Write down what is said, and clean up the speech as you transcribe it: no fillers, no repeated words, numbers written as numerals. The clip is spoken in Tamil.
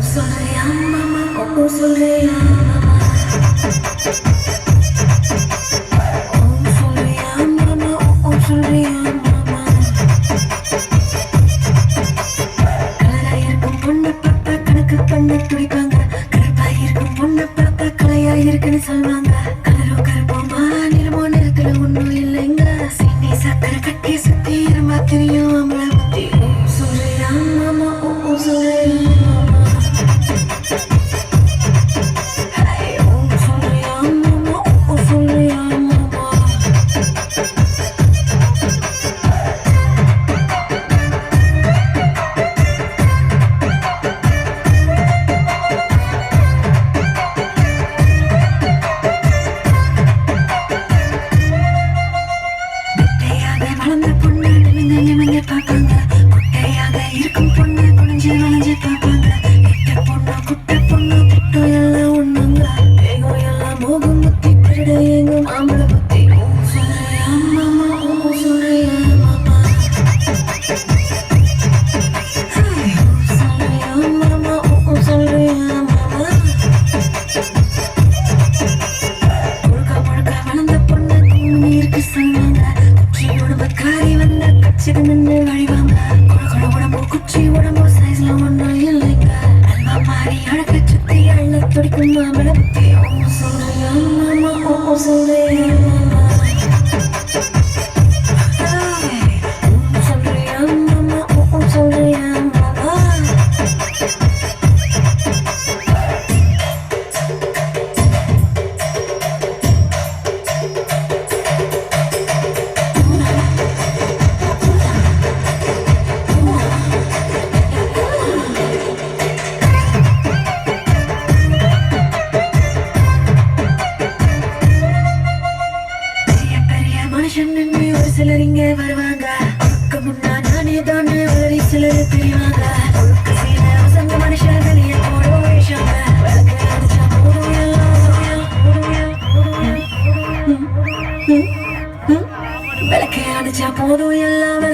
சொல்றியா மாமா ஓ சொல்றியா சொல்வாங்க கலரோ கருப்போமா நிறமோ நிறத்துல ஒன்னும் இல்லைங்க சின்னி சக்கரை கட்டி சுத்தி இருமா தெரியும் அவங்கள பத்தி சொல்றியா மாமா ஓ சொல்றியா வளர்ந்த பொண்ணு நிமிந்து நிமிந்து பார்ப்பாங்க குட்டையாக இருக்கும் பொண்ணு குனிஞ்சு வளைஞ்சு பார்ப்பாங்க கெட்ட பொண்ணு குட்டை பொண்ணு திட்டம் எல்லாம் ஒண்ணுங்க வேகம் எல்லாம் மோகம் புத்தி திருட எங்கும் ஆம்பளை புத்தி சொல்றியா மாமா ஓ சொல்றியா மாமா சொல்றியா மாமா ஓ சொல்றியா மாமா முழுக்க முழுக்க வளர்ந்த பொண்ணு கும்மி இருக்கு சொல்லுவாங்க காரி வந்த கச்சிக்கு நின்று வழிவாங்க கொட உடம்போ குச்சி உடம்போ சைஸ்ல ஒன்றும் இல்லைங்க அல்வா மாறி அழக சுத்தி அள்ள துடிக்கும் மாமலை பத்தி ஓ சொல்றியா மாமா ஓ சொல்றியா மாமா சொல்றியா மாமா ஓ சொல்றியா மாமா மனுஷன்னு ஒரு சிலர் இங்க வருவாங்க பக்க முன்னா நானே தான் வளரி சிலர் தெரிவாங்க வசந்த மனுஷன் வெளியே போட வேஷாங்க விளக்கு அடிச்சா போதும் எல்லாம் விளக்கு அடிச்சா போதும் எல்லாம்